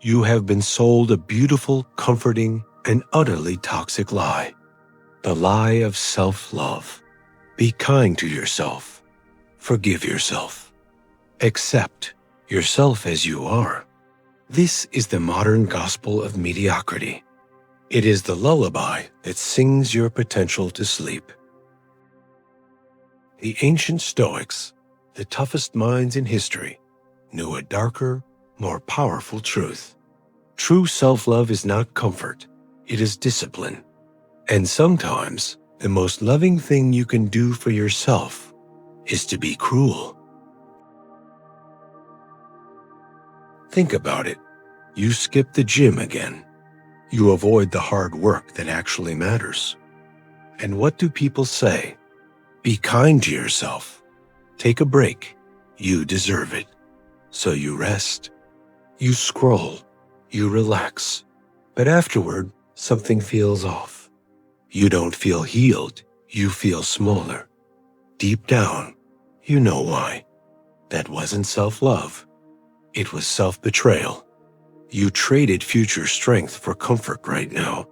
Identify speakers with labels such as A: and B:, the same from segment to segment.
A: you have been sold a beautiful, comforting, and utterly toxic lie. The lie of self-love. Be kind to yourself. Forgive yourself. Accept yourself as you are. This is the modern gospel of mediocrity. It is the lullaby that sings your potential to sleep. The ancient Stoics, the toughest minds in history, knew a darker, more powerful truth. True self-love is not comfort, it is discipline. And sometimes, the most loving thing you can do for yourself is to be cruel. Think about it. You skip the gym again. You avoid the hard work that actually matters. And what do people say? Be kind to yourself. Take a break. You deserve it. So you rest. You scroll. You relax. But afterward, something feels off. You don't feel healed. You feel smaller. Deep down, you know why. That wasn't self-love. It was self-betrayal. You traded future strength for comfort right now.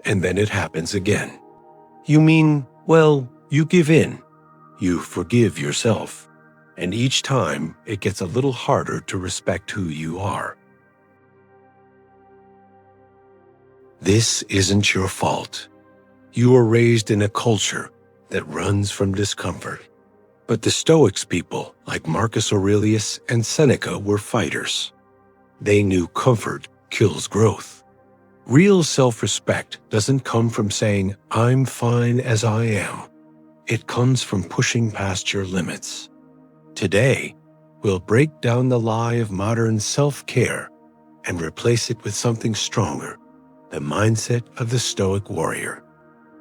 A: And then it happens again. You mean, well, you give in. You forgive yourself. And each time, it gets a little harder to respect who you are. This isn't your fault. You were raised in a culture that runs from discomfort. But the Stoics people, like Marcus Aurelius and Seneca, were fighters. They knew comfort kills growth. Real self-respect doesn't come from saying, I'm fine as I am. It comes from pushing past your limits. Today, we'll break down the lie of modern self-care and replace it with something stronger, the mindset of the Stoic warrior.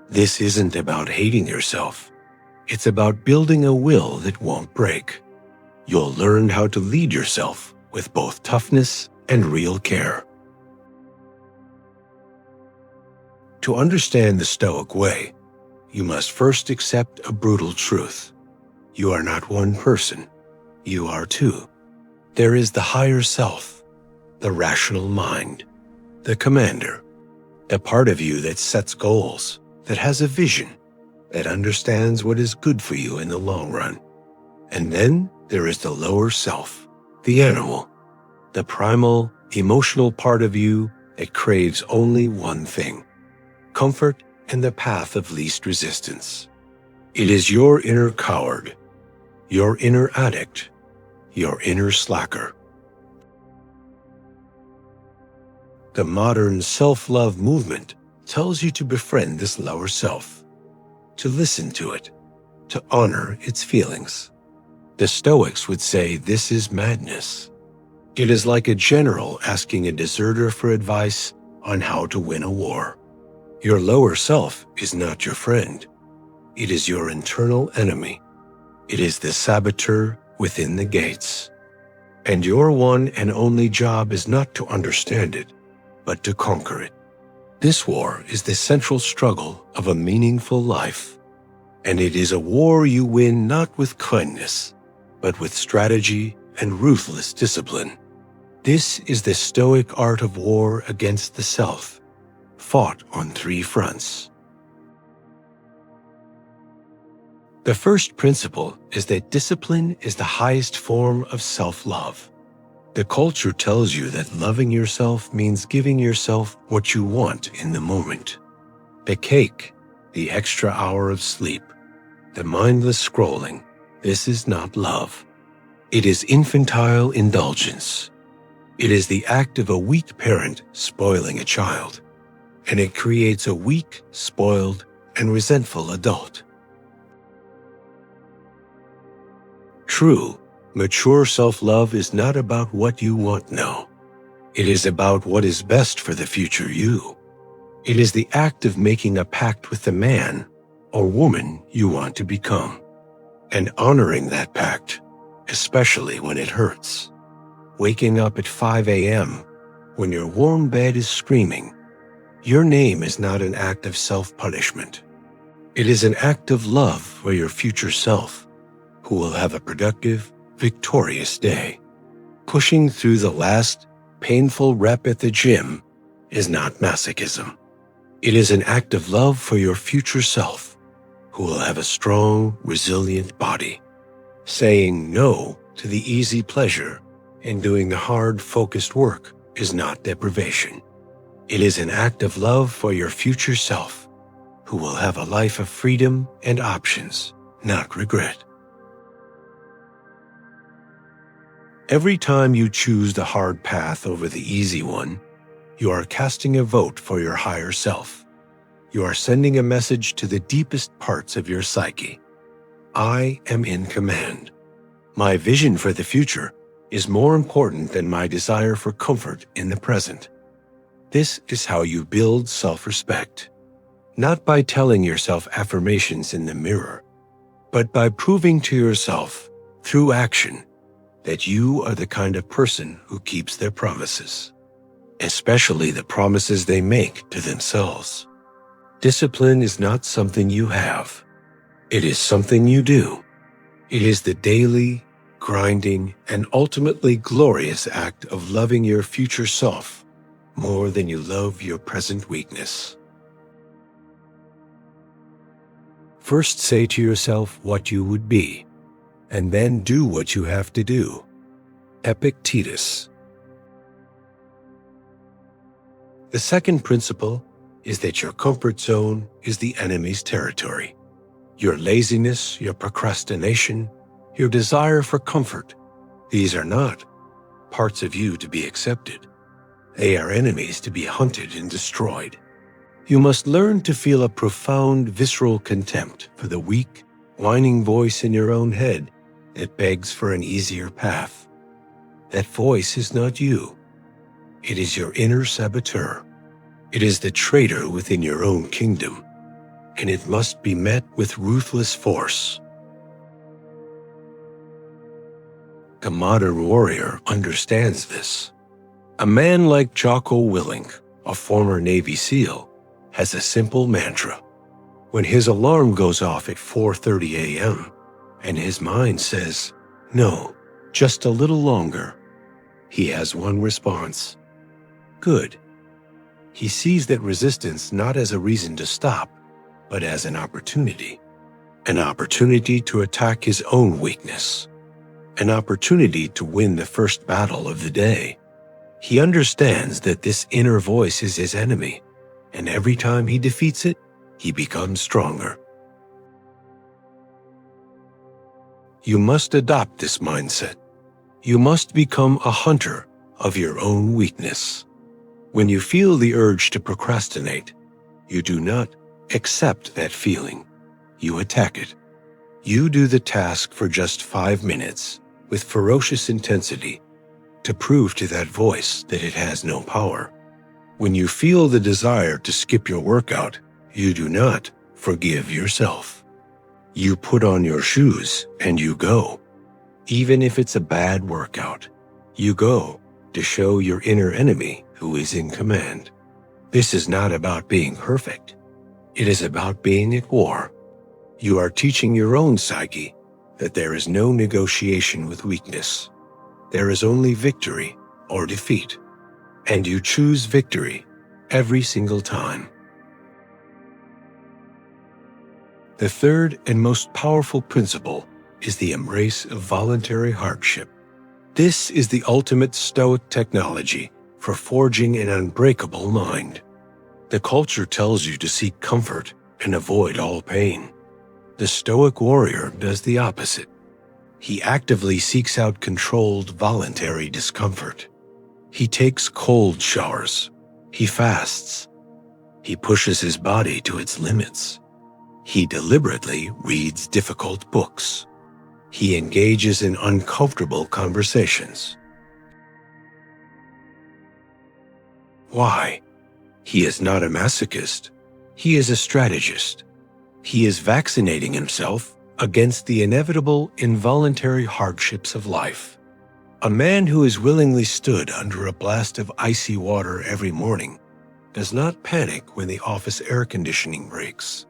A: This isn't about hating yourself. It's about building a will that won't break. You'll learn how to lead yourself with both toughness and real care. To understand the Stoic way, you must first accept a brutal truth. You are not one person. You are two. There is the higher self, the rational mind, the commander, the part of you that sets goals, that has a vision, that understands what is good for you in the long run. And then there is the lower self, the animal, the primal, emotional part of you that craves only one thing: comfort and the path of least resistance. It is your inner coward, your inner addict, your inner slacker. The modern self-love movement tells you to befriend this lower self, to listen to it, to honor its feelings. The Stoics would say this is madness. It is like a general asking a deserter for advice on how to win a war. Your lower self is not your friend. It is your internal enemy. It is the saboteur within the gates. And your one and only job is not to understand it, but to conquer it. This war is the central struggle of a meaningful life. And it is a war you win not with kindness, but with strategy and ruthless discipline. This is the Stoic art of war against the self, fought on 3 fronts. The first principle is that discipline is the highest form of self-love. The culture tells you that loving yourself means giving yourself what you want in the moment. The cake, the extra hour of sleep, the mindless scrolling, this is not love. It is infantile indulgence. It is the act of a weak parent spoiling a child, and it creates a weak, spoiled, and resentful adult. True, mature self-love is not about what you want now. It is about what is best for the future you. It is the act of making a pact with the man or woman you want to become, and honoring that pact, especially when it hurts. Waking up at 5 a.m. when your warm bed is screaming, your name is not an act of self-punishment. It is an act of love for your future self, who will have a productive, victorious day. Pushing through the last painful rep at the gym is not masochism. It is an act of love for your future self, who will have a strong, resilient body. Saying no to the easy pleasure and doing the hard, focused work is not deprivation. It is an act of love for your future self, who will have a life of freedom and options, not regret. Every time you choose the hard path over the easy one, you are casting a vote for your higher self. You are sending a message to the deepest parts of your psyche. I am in command. My vision for the future is more important than my desire for comfort in the present. This is how you build self-respect, not by telling yourself affirmations in the mirror, but by proving to yourself, through action, that you are the kind of person who keeps their promises, especially the promises they make to themselves. Discipline is not something you have. It is something you do. It is the daily, grinding, and ultimately glorious act of loving your future self more than you love your present weakness. First say to yourself what you would be, and then do what you have to do. Epictetus. The second principle is that your comfort zone is the enemy's territory. Your laziness, your procrastination, your desire for comfort, these are not parts of you to be accepted. They are enemies to be hunted and destroyed. You must learn to feel a profound visceral contempt for the weak, whining voice in your own head that begs for an easier path. That voice is not you. It is your inner saboteur. It is the traitor within your own kingdom, and it must be met with ruthless force. The modern warrior understands this. A man like Jocko Willink, a former Navy SEAL, has a simple mantra. When his alarm goes off at 4:30 a.m., and his mind says, "No, just a little longer," he has one response: good. He sees that resistance not as a reason to stop, but as an opportunity to attack his own weakness, an opportunity to win the first battle of the day. He understands that this inner voice is his enemy, and every time he defeats it, he becomes stronger. You must adopt this mindset. You must become a hunter of your own weakness. When you feel the urge to procrastinate, you do not accept that feeling. You attack it. You do the task for just 5 minutes with ferocious intensity to prove to that voice that it has no power. When you feel the desire to skip your workout, you do not forgive yourself. You put on your shoes and you go. Even if it's a bad workout, you go to show your inner enemy who is in command. This is not about being perfect. It is about being at war. You are teaching your own psyche that there is no negotiation with weakness. There is only victory or defeat, and you choose victory every single time. The third and most powerful principle is the embrace of voluntary hardship. This is the ultimate Stoic technology for forging an unbreakable mind. The culture tells you to seek comfort and avoid all pain. The Stoic warrior does the opposite. He actively seeks out controlled, voluntary discomfort. He takes cold showers. He fasts. He pushes his body to its limits. He deliberately reads difficult books. He engages in uncomfortable conversations. Why? He is not a masochist. He is a strategist. He is vaccinating himself against the inevitable involuntary hardships of life. A man who has willingly stood under a blast of icy water every morning does not panic when the office air conditioning breaks.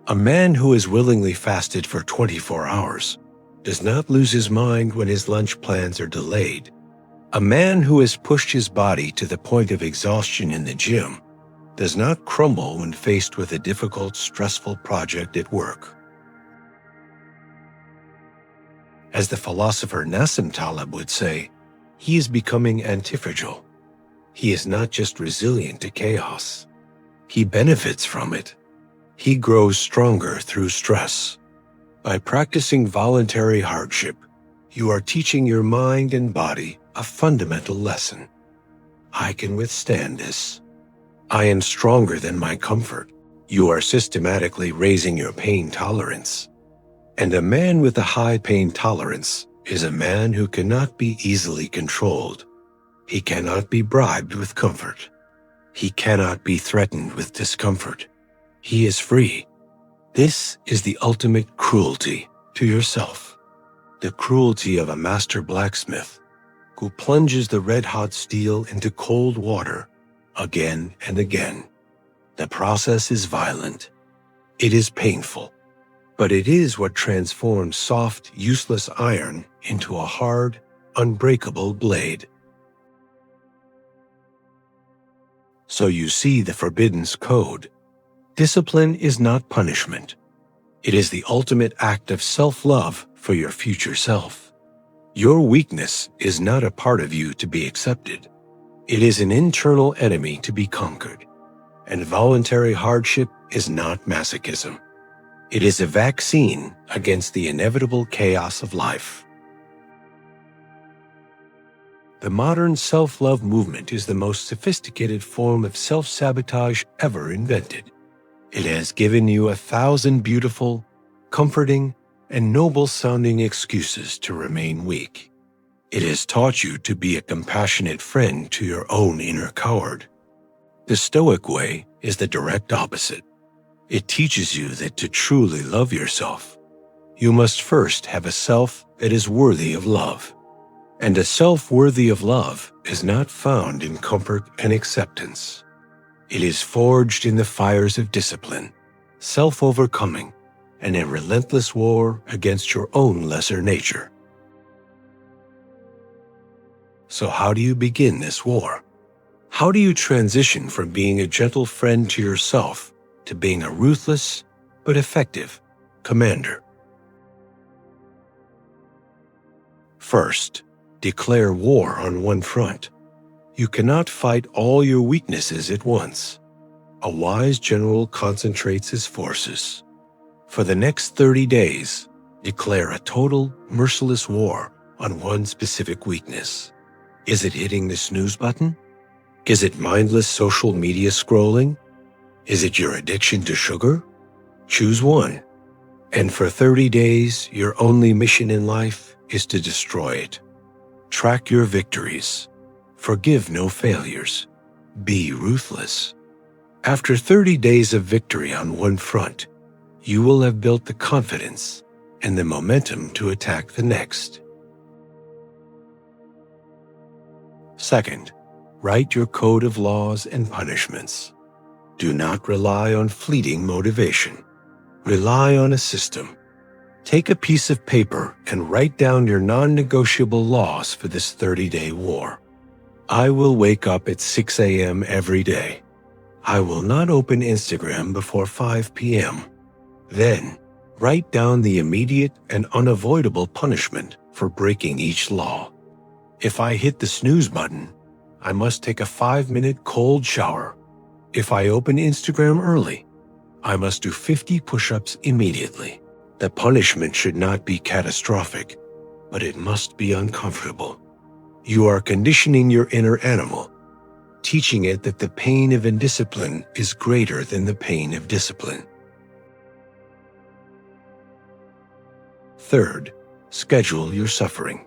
A: A man who has willingly fasted for 24 hours does not lose his mind when his lunch plans are delayed. A man who has pushed his body to the point of exhaustion in the gym does not crumble when faced with a difficult, stressful project at work. As the philosopher Nassim Taleb would say, he is becoming antifragile. He is not just resilient to chaos. He benefits from it. He grows stronger through stress. By practicing voluntary hardship, you are teaching your mind and body a fundamental lesson. I can withstand this. I am stronger than my comfort. You are systematically raising your pain tolerance. And a man with a high pain tolerance is a man who cannot be easily controlled. He cannot be bribed with comfort. He cannot be threatened with discomfort. He is free. This is the ultimate cruelty to yourself. The cruelty of a master blacksmith who plunges the red-hot steel into cold water again and again. The process is violent. It is painful. But it is what transforms soft, useless iron into a hard, unbreakable blade. So you see the forbidden's code. Discipline is not punishment. It is the ultimate act of self-love for your future self. Your weakness is not a part of you to be accepted. It is an internal enemy to be conquered. And voluntary hardship is not masochism. It is a vaccine against the inevitable chaos of life. The modern self-love movement is the most sophisticated form of self-sabotage ever invented. It has given you 1,000 beautiful, comforting, and noble-sounding excuses to remain weak. It has taught you to be a compassionate friend to your own inner coward. The Stoic way is the direct opposite. It teaches you that to truly love yourself, you must first have a self that is worthy of love. And a self worthy of love is not found in comfort and acceptance. It is forged in the fires of discipline, self-overcoming, and a relentless war against your own lesser nature. So how do you begin this war? How do you transition from being a gentle friend to yourself to being a ruthless but effective commander? First, declare war on one front. You cannot fight all your weaknesses at once. A wise general concentrates his forces. For the next 30 days, declare a total, merciless war on one specific weakness. Is it hitting the snooze button? Is it mindless social media scrolling? Is it your addiction to sugar? Choose one. And for 30 days, your only mission in life is to destroy it. Track your victories. Forgive no failures. Be ruthless. After 30 days of victory on one front, you will have built the confidence and the momentum to attack the next. Second, write your code of laws and punishments. Do not rely on fleeting motivation. Rely on a system. Take a piece of paper and write down your non-negotiable laws for this 30-day war. I will wake up at 6 a.m. every day. I will not open Instagram before 5 p.m. Then, write down the immediate and unavoidable punishment for breaking each law. If I hit the snooze button, I must take a 5-minute cold shower. If I open Instagram early, I must do 50 push-ups immediately. The punishment should not be catastrophic, but it must be uncomfortable. You are conditioning your inner animal, teaching it that the pain of indiscipline is greater than the pain of discipline. Third, schedule your suffering.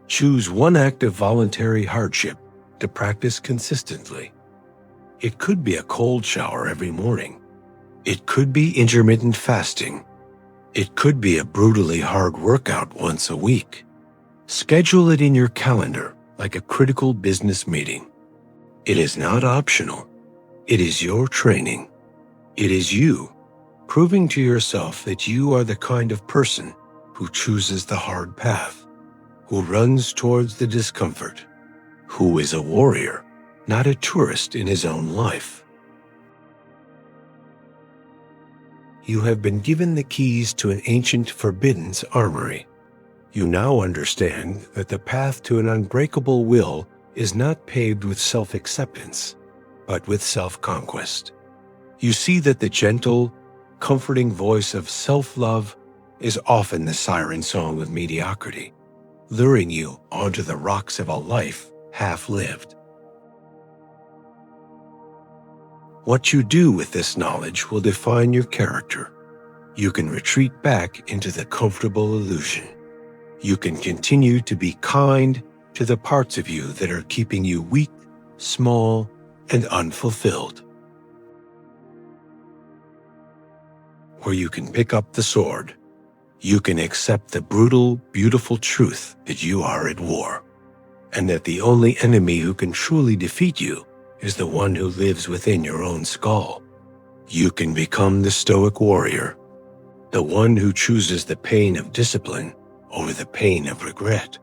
A: Choose one act of voluntary hardship to practice consistently. It could be a cold shower every morning. It could be intermittent fasting. It could be a brutally hard workout once a week. Schedule it in your calendar like a critical business meeting. It is not optional. It is your training. It is you proving to yourself that you are the kind of person who chooses the hard path, who runs towards the discomfort, who is a warrior, not a tourist in his own life. You have been given the keys to an ancient forbidden's armory. You now understand that the path to an unbreakable will is not paved with self-acceptance, but with self-conquest. You see that the gentle, comforting voice of self-love is often the siren song of mediocrity, luring you onto the rocks of a life half-lived. What you do with this knowledge will define your character. You can retreat back into the comfortable illusion. You can continue to be kind to the parts of you that are keeping you weak, small, and unfulfilled. Or you can pick up the sword. You can accept the brutal, beautiful truth that you are at war, and that the only enemy who can truly defeat you is the one who lives within your own skull. You can become the Stoic warrior, the one who chooses the pain of discipline over the pain of regret,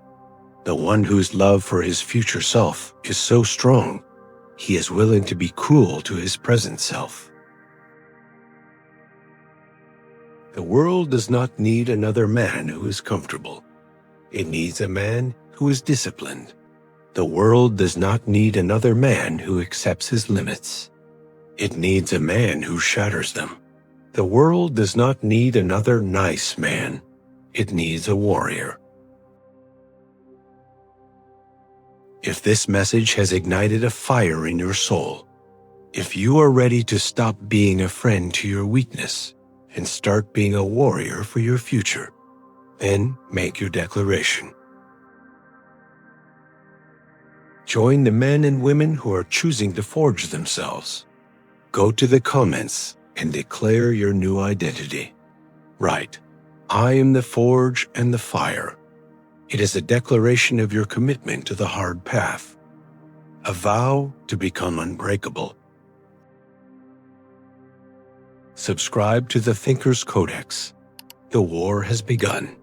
A: the one whose love for his future self is so strong, he is willing to be cruel to his present self. The world does not need another man who is comfortable. It needs a man who is disciplined. The world does not need another man who accepts his limits. It needs a man who shatters them. The world does not need another nice man. It needs a warrior. If this message has ignited a fire in your soul, if you are ready to stop being a friend to your weakness and start being a warrior for your future, then make your declaration. Join the men and women who are choosing to forge themselves. Go to the comments and declare your new identity. Write, "I am the forge and the fire." It is a declaration of your commitment to the hard path, a vow to become unbreakable. Subscribe to the Thinker's Codex. The war has begun.